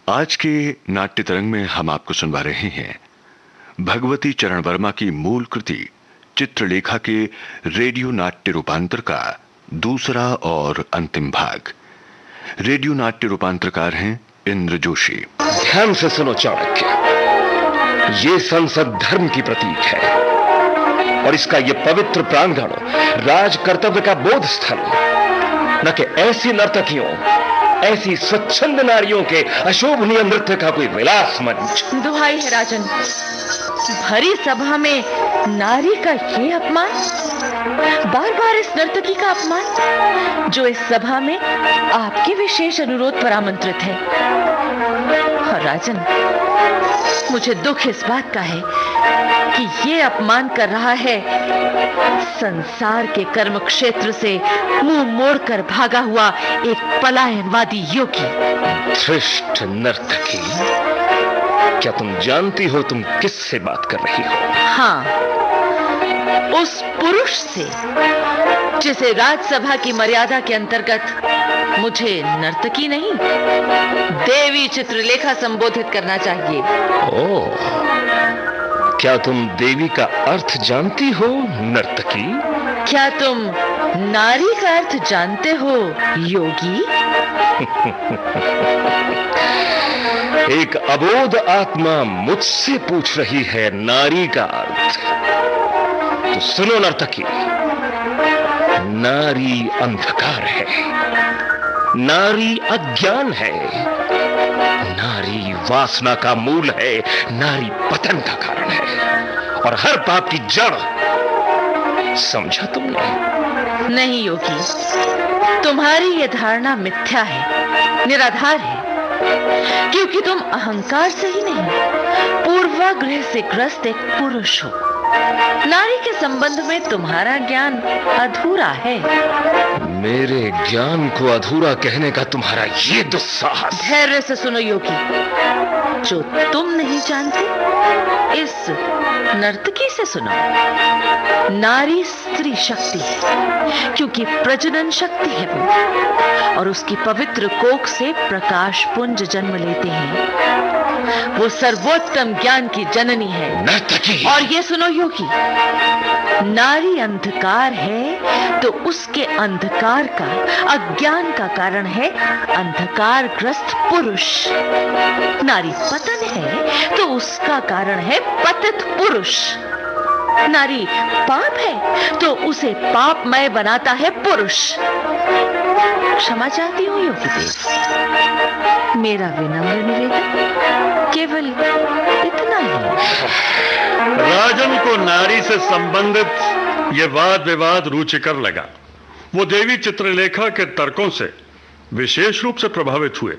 आज के नाट्य तरंग में हम आपको सुनवा रहे हैं भगवती चरण वर्मा की मूल कृति चित्रलेखा के रेडियो नाट्य रूपांतर का दूसरा और अंतिम भाग। रेडियो नाट्य रूपांतरकार हैं इंद्र जोशी। ध्यान से सुनो चाणक्य, ये संसद धर्म की प्रतीक है और इसका ये पवित्र प्रांगण राज कर्तव्य का बोध स्थल, न कि ऐसी नर्तकियों, ऐसी स्वच्छंद नारियों के अशोभनीय नृत्य का कोई विलास मंच। दुहाई है राजन, भरी सभा में नारी का ये अपमान, बार बार इस नर्तकी का अपमान जो इस सभा में आपके विशेष अनुरोध पर आमंत्रित है। और राजन, मुझे दुख इस बात का है कि ये अपमान कर रहा है संसार के कर्म क्षेत्र से मुंह मोड़कर भागा हुआ एक पलायनवादी योगी। धृष्ट नर्तकी, क्या तुम जानती हो तुम किससे बात कर रही हो? हाँ, उस पुरुष से जिसे राज्यसभा की मर्यादा के अंतर्गत मुझे नर्तकी नहीं, देवी चित्रलेखा संबोधित करना चाहिए। ओह, क्या तुम देवी का अर्थ जानती हो नर्तकी? क्या तुम नारी का अर्थ जानते हो योगी? एक अबोध आत्मा मुझसे पूछ रही है नारी का अर्थ। तो सुनो नर्तकी, नारी अंधकार है, नारी अज्ञान है, नारी वासना का मूल है, नारी पतन का कारण है और हर पाप की जड़। समझा तुमने? नहीं योगी, तुम्हारी यह धारणा मिथ्या है, निराधार है, क्योंकि तुम अहंकार से ही नहीं, पूर्वाग्रह से ग्रस्त एक पुरुष हो। नारी के संबंध में तुम्हारा ज्ञान अधूरा है। मेरे ज्ञान को अधूरा कहने का तुम्हारा ये दुस्साहस। धैर्य से सुनो योगी, जो तुम नहीं जानते इस नर्तकी से सुनो। नारी स्त्री शक्ति है, क्योंकि प्रजनन शक्ति है वो, और उसकी पवित्र कोख से प्रकाश पुंज जन्म लेते हैं। वो सर्वोत्तम ज्ञान की जननी है नर्तकी। और ये सुनो योगी, नारी अंधकार है तो उसके अंधकार का, अज्ञान का कारण है अंधकारग्रस्त पुरुष। नारी पतन है तो उसका कारण है पतित पुरुष। नारी पाप है तो उसे पापमय बनाता है पुरुष। क्षमा चाहती हूँ योगी देव, मेरा विनम्र निवेदन केवल इतना ही। राजन को नारी से संबंधित यह वाद विवाद रुचिकर लगा। वो देवी चित्रलेखा के तर्कों से विशेष रूप से प्रभावित हुए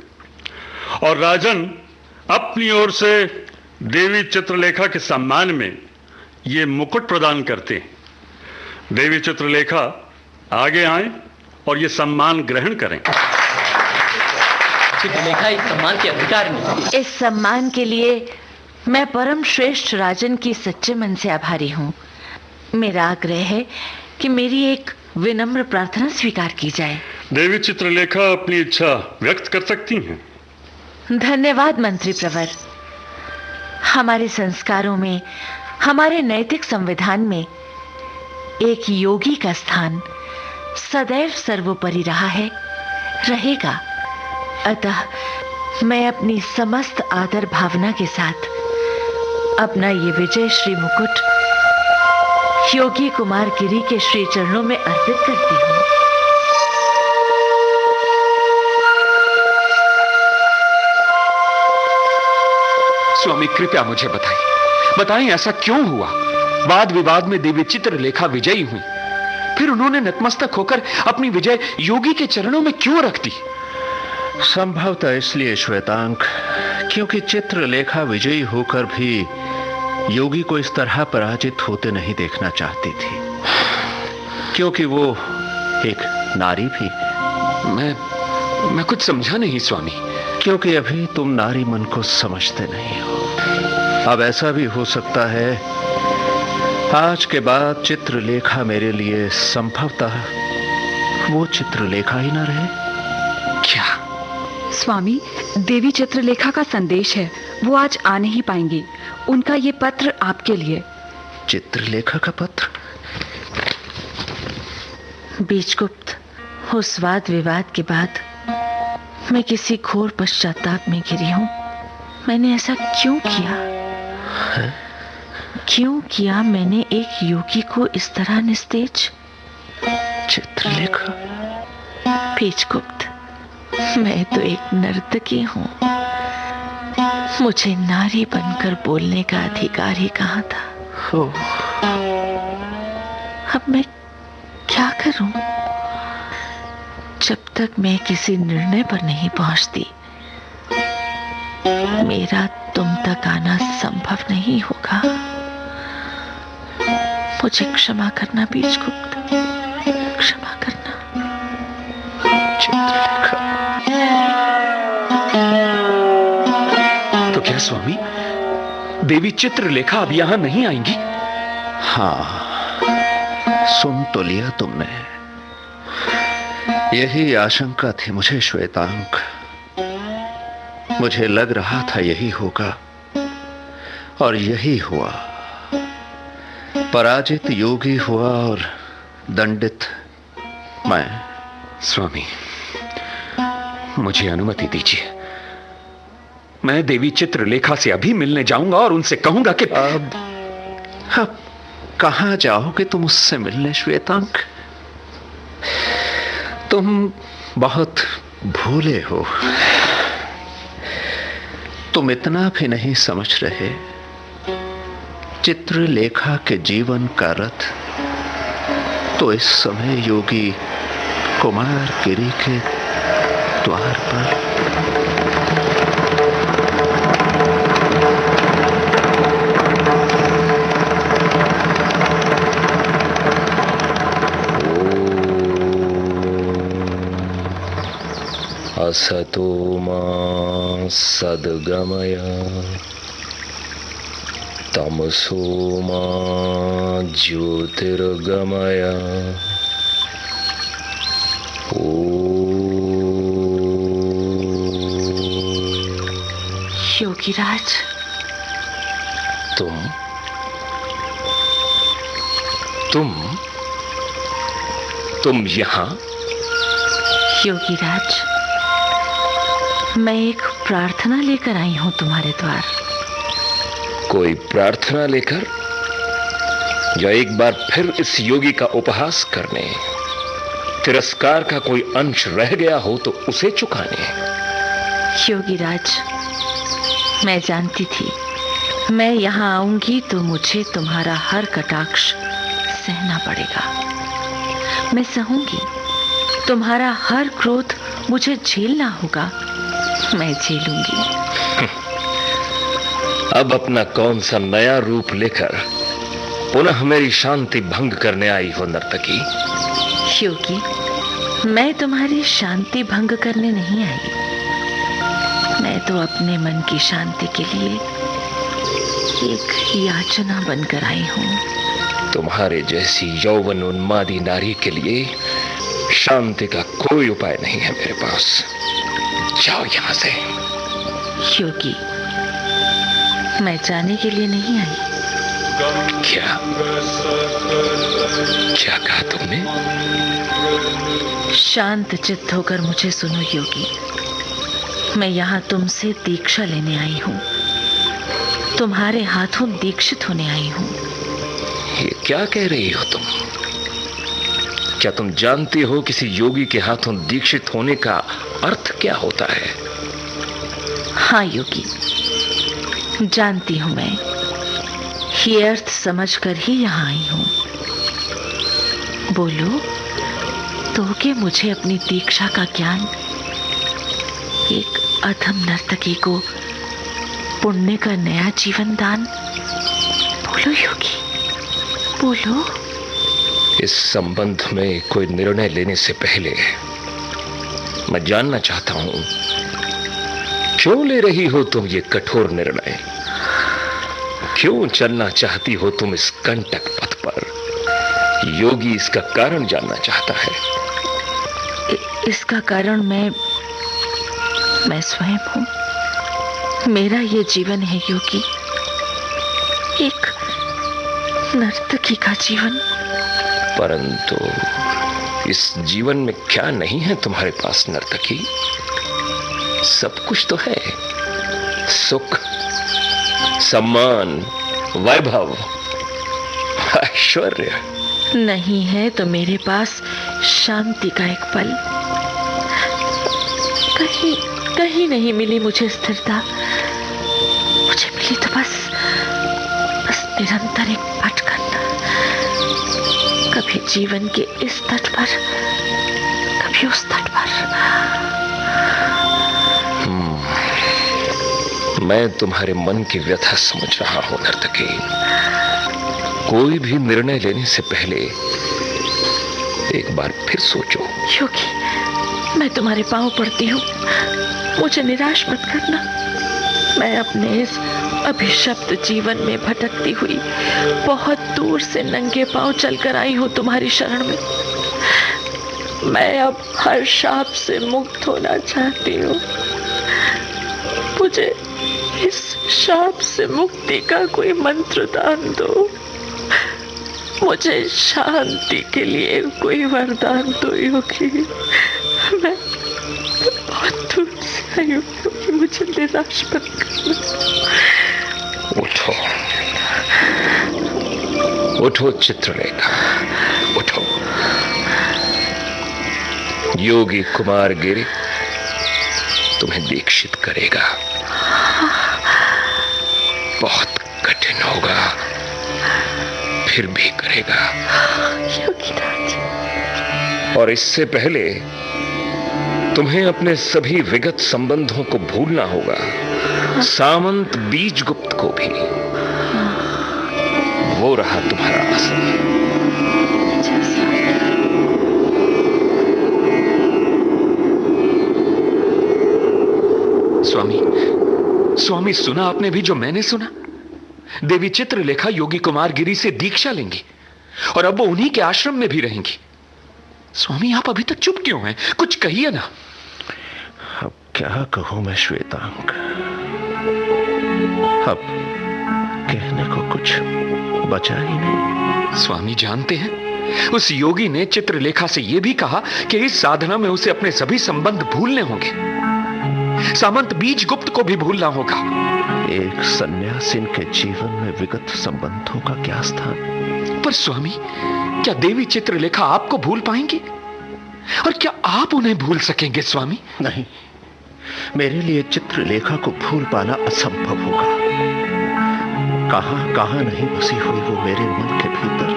और राजन अपनी ओर से देवी चित्रलेखा के सम्मान में ये मुकुट प्रदान करते हैं। देवी चित्रलेखा आगे आए और ये सम्मान ग्रहण करें। चित्रलेखा इस सम्मान के अधिकार में। इस सम्मान के लिए मैं परम श्रेष्ठ राजन की सच्चे मन से आभारी हूँ। मेरा आग्रह है कि मेरी एक विनम्र प्रार्थना स्वीकार की जाए। देवी चित्रलेखा अपनी इच्छा व्यक्त कर सकती हैं। धन्यवाद मंत्री प्रवर। हमारे संस्कारों में, हमारे नैतिक संविधान में एक योगी का स्थान सदैव सर्वोपरि रहा है, रहेगा। अतः मैं अपनी समस्त आदर भावना के साथ अपना ये विजय श्री मुकुट योगी कुमार गिरी के श्री चरणों में अर्पित करती हूँ। स्वामी कृपया मुझे बताएं ऐसा क्यों हुआ? वाद विवाद में देवी चित्रलेखा विजयी हुई, फिर उन्होंने नतमस्तक होकर अपनी विजय योगी के चरणों में क्यों रख दी? संभवतः इसलिए श्वेतांक, क्योंकि चित्रलेखा विजयी होकर भी योगी को इस तरह पराजित होते नहीं देखना चाहती थी, क्योंकि वो एक नारी भी। मैं कुछ समझा नहीं स्वामी। क्योंकि अभी तुम नारी मन को समझते नहीं हो। अब ऐसा भी हो सकता है आज के बाद चित्रलेखा मेरे लिए संभवतः वो चित्रलेखा ही ना रहे। क्या स्वामी, देवी चित्रलेखा का संदेश है, वो आज आ नहीं पाएंगी। उनका ये पत्र आपके लिए। चित्रलेखा का पत्र? बीजगुप्त, उस वाद विवाद के बाद मैं किसी घोर पश्चाताप में घिरी हूं। मैंने ऐसा क्यों किया? क्यों किया मैंने एक योगी को इस तरह निस्तेज? चित्रलेखा? बीजगुप्त, मैं तो एक नर्तकी हूं। मुझे नारी बनकर बोलने का अधिकार ही कहां था। अब मैं क्या करूं? जब तक मैं किसी निर्णय पर नहीं पहुंचती, मेरा तुम तक आना संभव नहीं होगा। मुझे क्षमा करना बीजगुप्त, क्षमा करना। चित्रलेखा। तो क्या स्वामी, देवी चित्रलेखा अब यहां नहीं आएंगी? हाँ, सुन तो लिया तुमने। यही आशंका थी मुझे श्वेतांक। मुझे लग रहा था यही होगा और यही हुआ। पराजित योगी हुआ और दंडित मैं। स्वामी, मुझे अनुमति दीजिए। मैं देवी चित्रलेखा से अभी मिलने जाऊंगा और उनसे कहूंगा कि अब कहां जाओगे तुम उससे मिलने श्वेतांक? तुम बहुत भूले हो। तुम इतना भी नहीं समझ रहे, चित्रलेखा के जीवन का रथ तो इस समय योगी कुमारगिरी के द्वार पर। असतो मा सद्गमय तमसो मा ज्योतिर्गमय। योगीराज, तुम यहां? योगीराज, मैं एक प्रार्थना लेकर आई हूं तुम्हारे द्वार। कोई प्रार्थना लेकर, या एक बार फिर इस योगी का उपहास करने? तिरस्कार का कोई अंश रह गया हो तो उसे चुकाने? योगीराज, मैं जानती थी मैं यहां आऊंगी तो मुझे तुम्हारा हर कटाक्ष सहना पड़ेगा। मैं सहूंगी, तुम्हारा हर क्रोध मुझे झेलना होगा। मैं झेलूंगी। अब अपना कौन सा नया रूप लेकर पुनः मेरी शांति भंग करने आई हो नर्तकी? योगी, मैं तुम्हारी शांति भंग करने नहीं आई। मैं तो अपने मन की शांति के लिए एक याचना बनकर आई हूं। तुम्हारे जैसी यौवन उन्मादी नारी के लिए शांति का कोई उपाय नहीं है मेरे पास। जाओ यहां से। योगी, मैं जाने के लिए नहीं आई। क्या कहा तुमने? शांत चित्त होकर मुझे सुनो योगी। मैं यहां तुमसे दीक्षा लेने आई हूं, तुम्हारे हाथों दीक्षित होने आई हूं। ये क्या कह रही हो तुम? क्या तुम जानती हो किसी योगी के हाथों दीक्षित होने का अर्थ क्या होता है? हाँ योगी, जानती हूं मैं। ये अर्थ समझकर ही यहां आई हूं। बोलो तो कि मुझे अपनी दीक्षा का ज्ञान, एक अधम नर्तकी को पुण्य का नया जीवन दान। बोलो योगी, बोलो। इस संबंध में कोई निर्णय लेने से पहले मैं जानना चाहता हूं, क्यों ले रही हो तुम ये कठोर निर्णय? क्यों चलना चाहती हो तुम इस कंटक पथ पर? योगी इसका कारण जानना चाहता है। इसका कारण मैं स्वयं हूं। मेरा ये जीवन है योगी, एक नर्तकी का जीवन। परंतु इस जीवन में क्या नहीं है तुम्हारे पास नर्तकी? सब कुछ तो है। सुख, सम्मान, वैभव, ऐश्वर्य। नहीं है तो मेरे पास शांति का एक पल। कहीं नहीं मिली मुझे स्थिरता। मुझे मिली तो बस निरंतर एक भटकन। कभी जीवन के इस तट पर, कभी उस तट पर। मैं तुम्हारे मन की व्यथा समझ रहा हूं नर्तकी। कोई भी निर्णय लेने से पहले एक बार फिर सोचो। योगी, मैं तुम्हारे पांव पड़ती हूँ, मुझे निराश मत करना। मैं अपने इस अभिशप्त जीवन में भटकती हुई बहुत दूर से नंगे पांव चलकर आई हूँ तुम्हारी शरण में। मैं अब हर शाप से मुक्त होना चाहती हूँ। मुझे इस शाप से मुक्ति का कोई मंत्र दान दो। मुझे शांति के लिए कोई वरदान दो योगी। मैं बहुत दूर से आई हूँ, मुझे निराश मत करना। उठो, उठो चित्रलेखा, उठो। योगी कुमार गिरी तुम्हें दीक्षित करेगा। बहुत कठिन होगा, फिर भी करेगा। और इससे पहले तुम्हें अपने सभी विगत संबंधों को भूलना होगा, सामंत बीजगुप्त को भी। वो रहा तुम्हारा आसन। स्वामी, सुना आपने भी जो मैंने सुना? देवी चित्रलेखा योगी कुमार गिरी से दीक्षा लेंगी और अब वो उन्हीं के आश्रम में भी रहेंगी। स्वामी, आप अभी तक चुप क्यों हैं? कुछ कहिए ना। अब क्या कहूं मैं श्वेतांग? अब कहने को कुछ बचा ही नहीं। स्वामी जानते हैं, उस योगी ने चित्रलेखा से यह भी कहा कि इस साधना में उसे अपने सभी संबंध भूलने होंगे। सामंत बीजगुप्त को भी भूलना होगा। एक सन्यासिन के जीवन में विगत संबंधों का क्या स्थान? पर स्वामी, क्या देवी चित्रलेखा आपको भूल पाएंगी? और क्या आप उन्हें भूल सकेंगे स्वामी? नहीं, मेरे लिए चित्रलेखा को भूल पाना असंभव होगा। कहां नहीं बसी हुई वो मेरे मन के भीतर,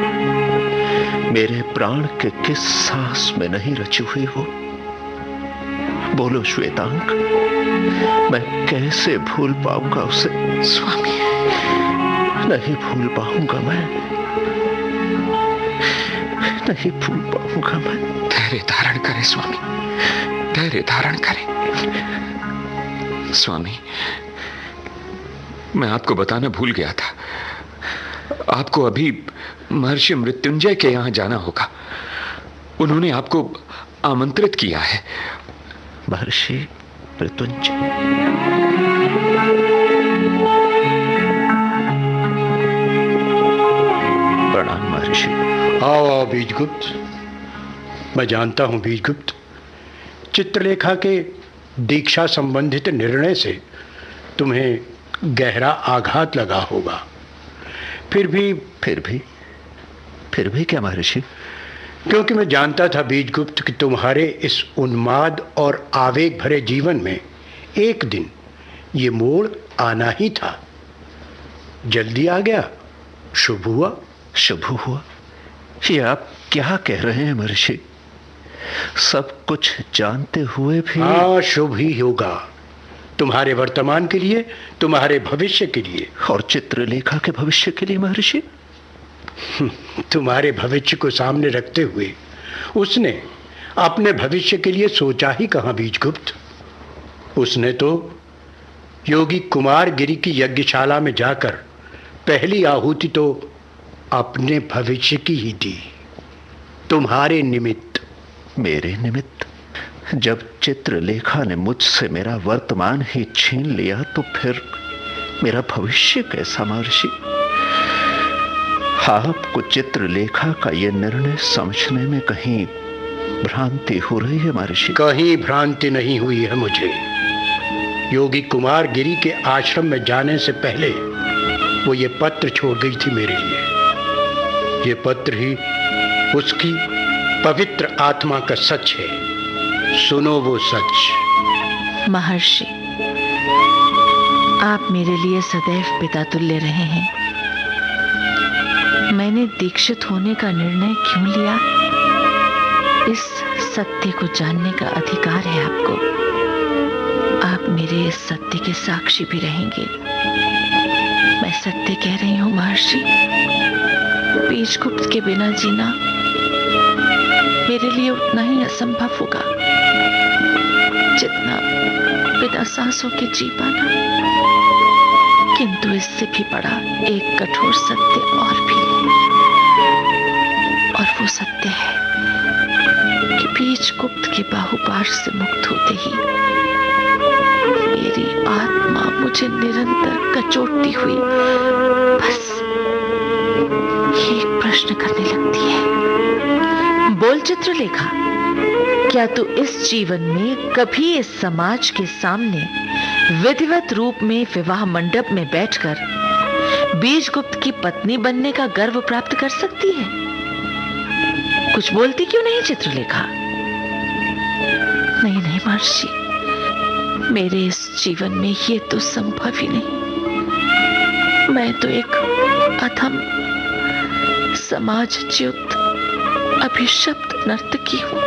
मेरे प्राण के किस सांस में नहीं रची हुई वो। बोलो श्वेतांग, मैं कैसे भूल पाऊंगा उसे? स्वामी, नहीं भूल पाऊंगा मैं, नहीं भूल पाऊंगा मैं। धैर्य धारण करें स्वामी, धैर्य धारण करें। स्वामी, मैं आपको बताना भूल गया था, आपको अभी महर्षि मृत्युंजय के यहां जाना होगा। उन्होंने आपको आमंत्रित किया है। महर्षि मृत्युंजय? प्रणाम महर्षि। आओ बीजगुप्त। मैं जानता हूं बीजगुप्त, चित्रलेखा के दीक्षा संबंधित निर्णय से तुम्हें गहरा आघात लगा होगा। फिर भी क्या महर्षि? क्योंकि मैं जानता था बीजगुप्त कि तुम्हारे इस उन्माद और आवेग भरे जीवन में एक दिन ये मोड़ आना ही था। जल्दी आ गया। शुभ हुआ। शुभ हुआ? ये आप क्या कह रहे हैं महर्षि? सब कुछ जानते हुए भी? हाँ, शुभ ही होगा, तुम्हारे वर्तमान के लिए, तुम्हारे भविष्य के लिए। और चित्रलेखा के भविष्य के लिए महर्षि? तुम्हारे भविष्य को सामने रखते हुए उसने अपने भविष्य के लिए सोचा ही कहां बीजगुप्त। उसने तो योगी कुमार गिरी की यज्ञशाला में जाकर पहली आहुति तो अपने भविष्य की ही दी, तुम्हारे निमित्त। मेरे निमित्त? जब चित्रलेखा ने मुझसे मेरा वर्तमान ही छीन लिया तो फिर मेरा भविष्य कैसा महर्षि? आपको चित्रलेखा का यह निर्णय समझने में कहीं भ्रांति हो रही है महर्षि? कहीं भ्रांति नहीं हुई है मुझे। योगी कुमार गिरी के आश्रम में जाने से पहले वो ये पत्र छोड़ गई थी मेरे लिए। ये पत्र ही उसकी पवित्र आत्मा का सच है। सुनो वो सच। महर्षि, आप मेरे लिए सदैव पिता तुल्य रहे हैं। मैंने दीक्षित होने का निर्णय क्यों लिया, इस सत्य को जानने का अधिकार है आपको। आप मेरे इस सत्य के साक्षी भी रहेंगे। मैं सत्य कह रही हूं महर्षि। बीजगुप्त के बिना जीना मेरे लिए उतना ही असंभव होगा जितना बिना सांसों के जी पाना। किंतु इससे भी बड़ा एक कठोर सत्य और भी है, और वो सत्य है कि बीजगुप्त के बाहुपाश से मुक्त होते ही मेरी आत्मा मुझे निरंतर कचोटती हुई बस एक प्रश्न करने लगती है। बोल चित्रलेखा, क्या तू इस जीवन में कभी इस समाज के सामने विधिवत रूप में विवाह मंडप में बैठकर बीजगुप्त की पत्नी बनने का गर्व प्राप्त कर सकती है? कुछ बोलती क्यों नहीं चित्रलेखा? नहीं नहीं महर्षि, मेरे इस जीवन में ये तो संभव ही नहीं। मैं तो एक अधम समाजच्युत अभिशप्त नर्तकी हूं।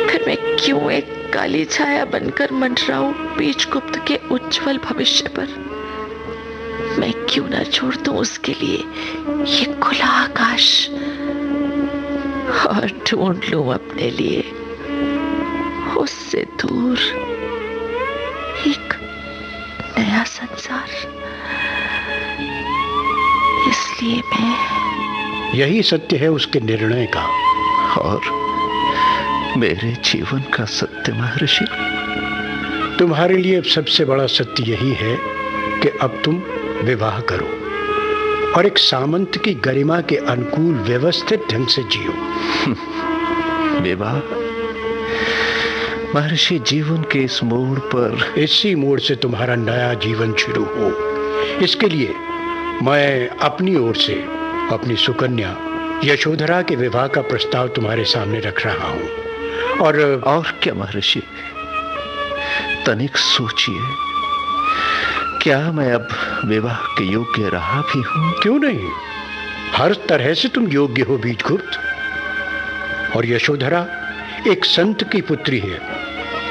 फिर मैं क्यों एक काली छाया बनकर मंडराऊं बीजगुप्त के उज्जवल भविष्य पर? मैं क्यों न छोड़ दूं उसके लिए ये खुला आकाश और ढूंढ लूं अपने लिए उससे दूर एक नया संसार। इसलिए मैं यही सत्य है उसके निर्णय का और मेरे जीवन का सत्य महर्षि। तुम्हारे लिए सबसे बड़ा सत्य यही है कि अब तुम विवाह करो और एक सामंत की गरिमा के अनुकूल व्यवस्थित ढंग से जियो। विवाह महर्षि, जीवन के इस मोड़ पर, इसी मोड़ से तुम्हारा नया जीवन शुरू हो, इसके लिए मैं अपनी ओर से अपनी सुकन्या यशोधरा के विवाह का प्रस्ताव तुम्हारे सामने रख रहा हूं। और क्या महर्षि, तनिक सोचिए, क्या मैं अब विवाह के योग्य रहा भी हूं? क्यों नहीं, हर तरह से तुम योग्य हो बीजगुप्त। और यशोधरा एक संत की पुत्री है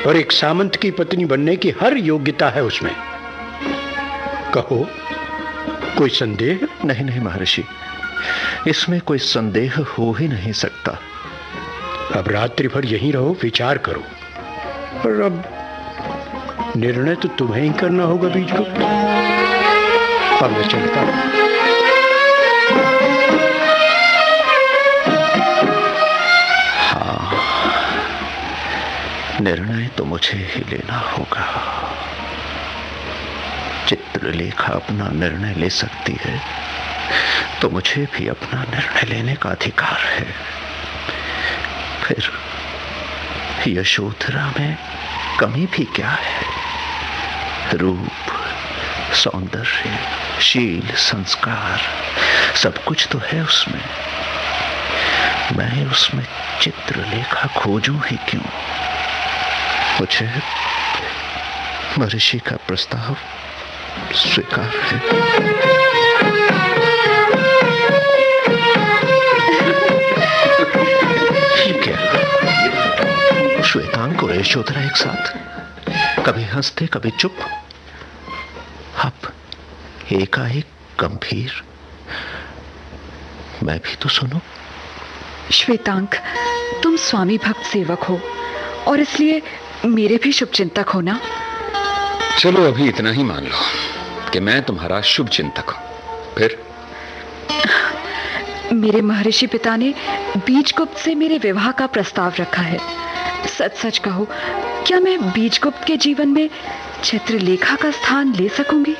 और एक सामंत की पत्नी बनने की हर योग्यता है उसमें। कहो, कोई संदेह? नहीं नहीं महर्षि, इसमें कोई संदेह हो ही नहीं सकता। अब रात्रि भर यहीं रहो, विचार करो, और अब निर्णय तो तुम्हें ही करना होगा बीजगुप्त। अब मैं चलता हूं। हाँ, निर्णय तो मुझे ही लेना होगा। चित्रलेखा अपना निर्णय ले सकती है तो मुझे भी अपना निर्णय लेने का अधिकार है। फिर यशोधरा में कमी भी क्या है? रूप, सौंदर्य, शील, संस्कार, सब कुछ तो है उसमें। मैं उसमें चित्रलेखा खोजूं ही क्यों? मुझे महर्षि का प्रस्ताव स्वीकार है। क्या श्वेतांक और यशोधरा एक साथ, कभी हंसते कभी चुप, अब एकाएक गंभीर। मैं भी तो सुनो। श्वेतांक, तुम स्वामी भक्त सेवक हो और इसलिए मेरे भी शुभ चिंतक हो ना। चलो अभी इतना ही मान लो कि मैं तुम्हारा शुभ चिंतक हूं। फिर मेरे महर्षि पिता ने बीजगुप्त से मेरे विवाह का प्रस्ताव रखा है। सच सच कहो, क्या मैं बीजगुप्त के जीवन में चित्रलेखा का स्थान ले सकूंगी?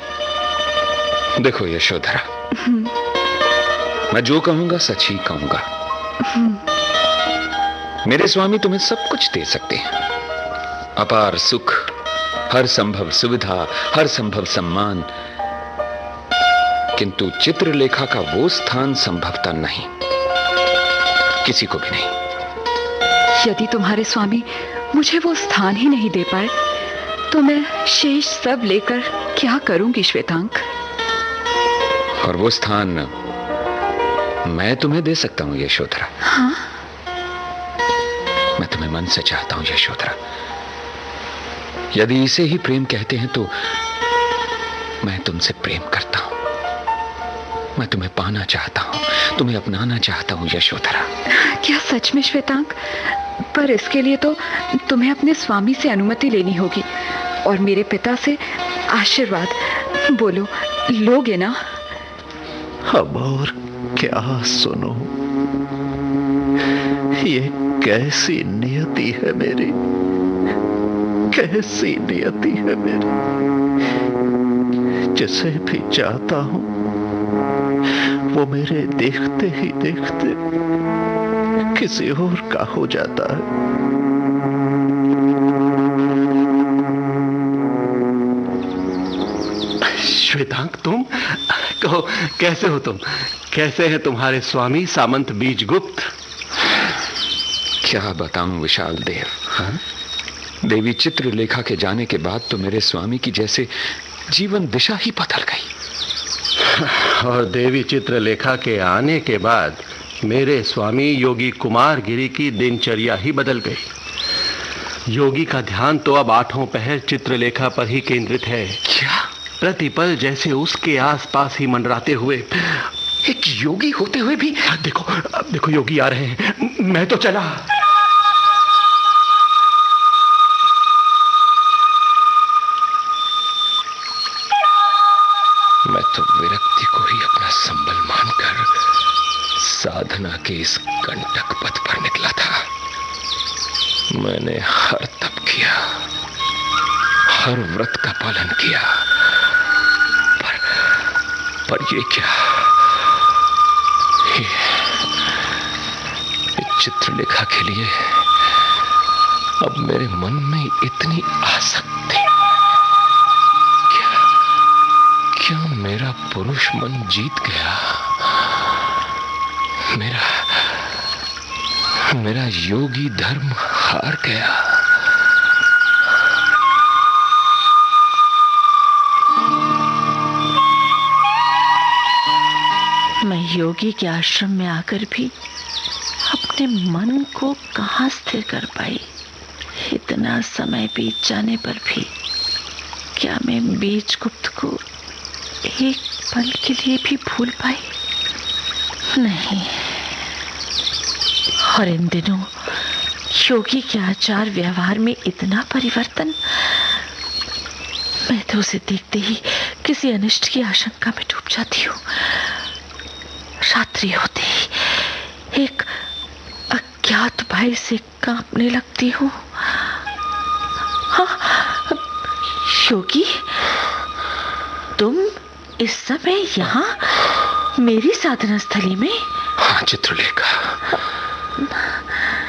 देखो यशोधरा, मैं जो कहूंगा सच ही कहूंगा। मेरे स्वामी तुम्हें सब कुछ दे सकते हैं, अपार सुख, हर संभव सुविधा, हर संभव सम्मान, किंतु चित्रलेखा का वो स्थान संभवतः नहीं, किसी को भी नहीं। यदि तुम्हारे स्वामी मुझे वो स्थान ही नहीं दे पाए तो मैं शेष सब लेकर क्या करूंगी श्वेतांक? और वो स्थान मैं तुम्हें दे सकता हूं यशोधरा। हाँ? मैं तुम्हें मन से चाहता हूं यशोधरा। यदि इसे ही प्रेम कहते हैं तो मैं तुमसे प्रेम करता हूं। मैं तुम्हें पाना चाहता हूं, तुम्हें अपनाना चाहता हूं यशोधरा। क्या सच में श्वेतांक? पर इसके लिए तो तुम्हें अपने स्वामी से अनुमति लेनी होगी और मेरे पिता से आशीर्वाद। बोलो, लोगे ना? अब और क्या सुनो, ये कैसी नियति है मेरी, कैसी नियति है मेरी। जिसे भी चाहता हूं वो मेरे देखते ही देखते किसी और का हो जाता है। श्वेतांक, तुम कहो, कैसे हो तुम? कैसे हैं तुम्हारे स्वामी सामंत बीजगुप्त? क्या बताऊं विशाल देव। हाँ? देवी चित्रलेखा के जाने के बाद तो मेरे स्वामी की जैसे जीवन दिशा ही बदल गई। और देवी चित्रलेखा के आने के बाद मेरे स्वामी योगी कुमार गिरी की दिनचर्या ही बदल गई। योगी का ध्यान तो अब आठों पहर चित्रलेखा पर ही केंद्रित है। क्या? प्रतिपल जैसे उसके आसपास ही मंडराते हुए। एक योगी होते हुए भी? अब देखो योगी आ रहे हैं, मैं तो चला। मैं तो विरक्ति को ही अपना संबल मानकर साधना के इस कंटक पथ पर निकला था। मैंने हर तप किया, हर व्रत का पालन किया, पर ये क्या, ये चित्रलेखा के लिए अब मेरे मन में इतनी आसक्ति। क्या मेरा पुरुष मन जीत गया? मेरा योगी धर्म हार गया? मैं योगी के आश्रम में आकर भी अपने मन को कहां स्थिर कर पाई। इतना समय बीत जाने पर भी क्या मैं बीजगुप्त को एक पल के लिए भी भूल पाई? नहीं। और इन दिनों योगी के आचार व्यवहार में इतना परिवर्तन, मैं तो उसे देखते ही किसी अनिष्ट की आशंका में डूब जाती हूँ। रात्रि होते ही एक अज्ञात भय से कांपने लगती हूँ। हाँ, योगी, तुम इस समय यहाँ मेरी साधना स्थली में? हाँ चित्रलेखा,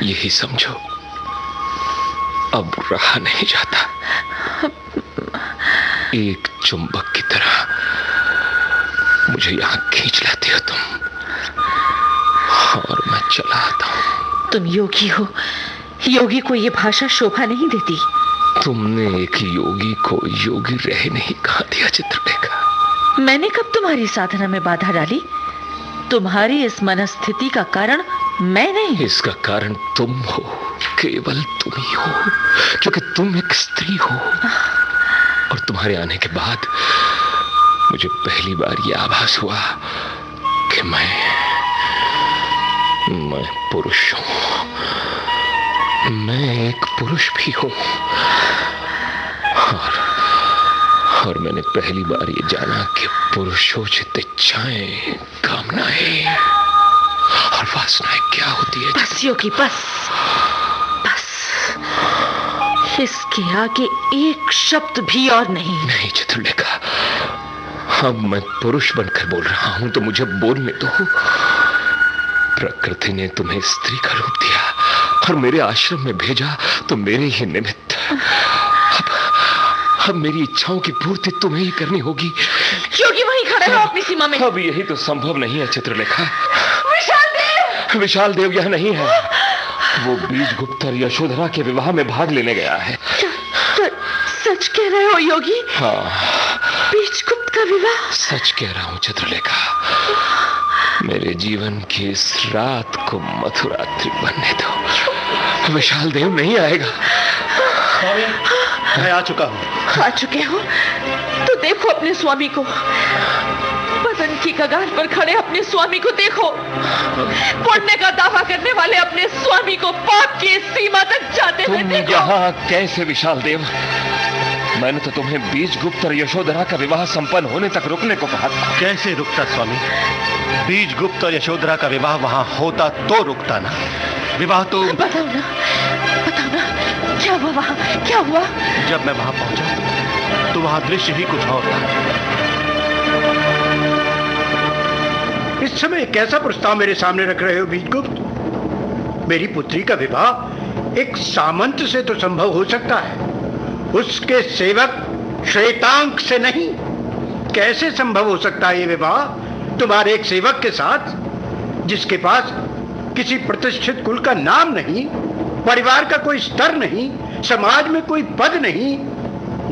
यही समझो, अब रहा नहीं जाता। एक चुंबक की तरह मुझे यहाँ खींच लाती हो तुम, और मैं चला आता हूँ। तुम योगी हो, योगी को ये भाषा शोभा नहीं देती। तुमने एक योगी को योगी रहने नहीं कहा दिया चित्रलेखा। मैंने कब तुम्हारी साधना में बाधा डाली? तुम्हारी इस मनस्थिति का कारण मैं नहीं। इसका कारण तुम हो, केवल तुम ही हो, क्योंकि तुम एक स्त्री हो। और तुम्हारे आने के बाद मुझे पहली बार यह आभास हुआ कि मैं पुरुष हूं। मैं एक पुरुष भी हूं। और मैंने पहली बार ये जाना कि पुरुषोचित इच्छाएं, कामनाएं और वासनाएं क्या होती है? बस योगी, बस बस, इसके आगे एक शब्द भी और नहीं। नहीं चित्रलेखा, अब मैं पुरुष बनकर बोल रहा हूं तो मुझे बोलने दो। प्रकृति ने तुम्हें स्त्री का रूप दिया और मेरे आश्रम में भेजा तो मेरे ही निमित्त। अब मेरी इच्छाओं की पूर्ति तुम्हें ही करनी होगी। योगी वहीं खड़े हो अपनी सीमा में। अब यही तो संभव नहीं है चित्रलेखा। विशाल देव यह नहीं है। वो बीजगुप्त और यशोधरा के विवाह में भाग लेने गया है। सच कह रहे हो योगी? हाँ, बीजगुप्त का विवाह? सच कह रहा हूं चित्रलेखा। मेरे जीवन की इस रात को मधुरात्रि बनने दो। विशाल देव नहीं आएगा। स्वामी, मैं आ चुका हूं। आ चुके हो तो देखो अपने स्वामी को। पतन की कगार पर खड़े अपने स्वामी को देखो। पुण्य का दावा करने वाले अपने स्वामी को पाप की सीमा तक जाते हुए देखो। तुम यहाँ कैसे विशाल देव? मैंने तो तुम्हें बीजगुप्त और यशोधरा का विवाह संपन्न होने तक रुकने को कहा था। कैसे रुकता स्वामी? बीजगुप्त और यशोधरा का विवाह वहां होता तो रुकता ना। विवाह तो... बताओ ना, क्या हुआ वहां? क्या हुआ? जब मैं वहां पहुंचा तो वहां दृश्य ही कुछ और था। इस समय कैसा प्रस्ताव मेरे सामने रख रहे हो बीजगुप्त? मेरी पुत्री का विवाह एक सामंत से तो संभव हो सकता है, उसके सेवक श्वेतांक से नहीं। कैसे संभव हो सकता है ये विवाह तुम्हारे एक सेवक के साथ, जिसके पास किसी प्रतिष्ठित कुल का नाम नहीं, परिवार का कोई स्तर नहीं, समाज में कोई पद नहीं?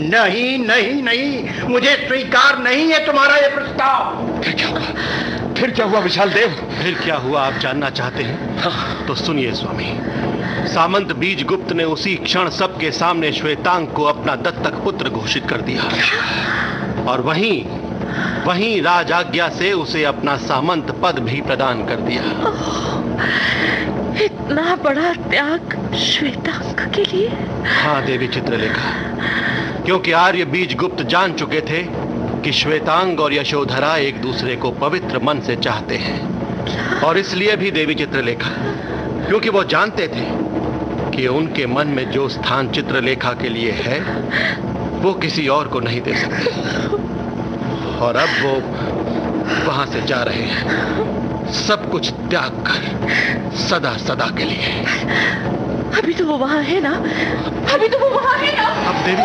नहीं नहीं नहीं, मुझे स्वीकार नहीं है तुम्हारा ये प्रस्ताव। फिर क्या हुआ विशाल देव? फिर क्या हुआ आप जानना चाहते हैं? हाँ। तो सुनिए स्वामी। सामंत बीजगुप्त ने उसी क्षण सबके सामने श्वेतांक को अपना दत्तक पुत्र घोषित कर दिया और वहीं राज आज्ञा से उसे अपना सामंत पद भी प्रदान कर दिया। इतना बड़ा त्याग श्वेतांक के लिए? हाँ देवी चित्रलेखा, क्योंकि आर्य बीजगुप्त जान चुके थे कि श्वेतांग और यशोधरा एक दूसरे को पवित्र मन से चाहते हैं। और इसलिए भी देवी चित्रलेखा, क्योंकि वो जानते थे कि उनके मन में जो स्थान चित्रलेखा के लिए है वो किसी और को नहीं दे सकते। और अब वो वहां से जा रहे हैं, सब कुछ त्याग कर, सदा सदा के लिए। अभी तो वो वहां है ना? अभी तो वो वहां है ना? अब देवी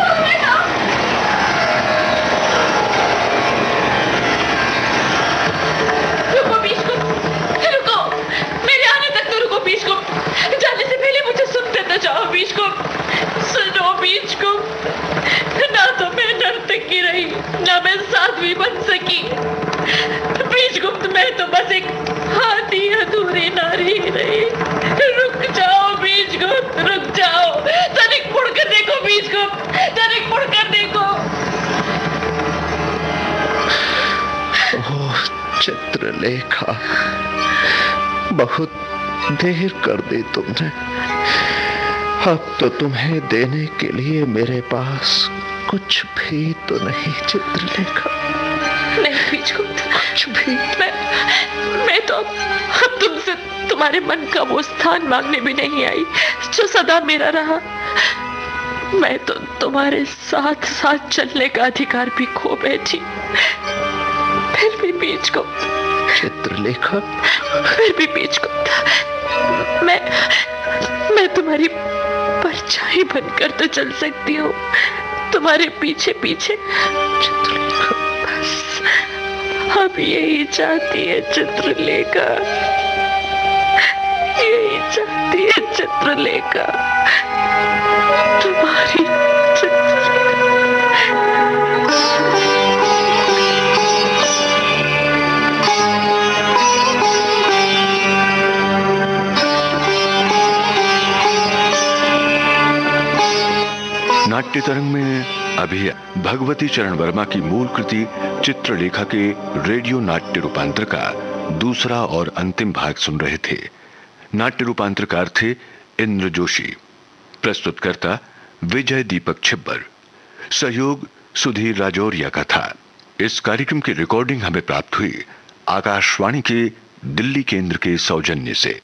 रुको, मेरे आने तक तो रुको बीजगुप्त। जाने से पहले मुझे सुनते तो जाओ बीजगुप्त। सुनो बीजगुप्त, ना तो मैं नर्तकी रही, ना मैं साध्वी बन सकी। बीजगुप्त, मैं तो बस एक आधी अधूरी नारी रही। रुक जाओ बीजगुप्त, रुक जाओ। तनिक मुड़कर देखो बीजगुप्त, तनिक मुड़कर देखो। ओह चित्रलेखा, बहुत देर कर दी तुमने। अब तो तुम्हें देने के लिए मेरे पास कुछ भी तो नहीं चित्रलेखा। नहीं बीजगुप्त, कुछ भी। मैं तो अब तुमसे तुम्हारे मन का वो स्थान मांगने भी नहीं आई जो सदा मेरा रहा। मैं तो तुम्हारे साथ साथ चलने का अधिकार भी खो बैठी। फिर भी बीजगुप्त चित्रलेखा, फिर भी बीजगुप्त, मैं तुम्हारी परछाई बनकर तो चल सकती हूँ, तुम्हारे पीछे पीछे। चित्रलेखा, बस अब यही चाहती है चित्रलेखा, यही चाहती है चित्रलेखा, तुम्हारी चित्रलेखा। नाट्य तरंग में अभी भगवती चरण वर्मा की मूल कृति चित्रलेखा के रेडियो नाट्य रूपांतर का दूसरा और अंतिम भाग सुन रहे थे। नाट्य रूपांतरकार थे इंद्र जोशी, प्रस्तुतकर्ता विजय दीपक छिब्बर, सहयोग सुधीर राजौरिया का था। इस कार्यक्रम की रिकॉर्डिंग हमें प्राप्त हुई आकाशवाणी के दिल्ली केंद्र के सौजन्य से।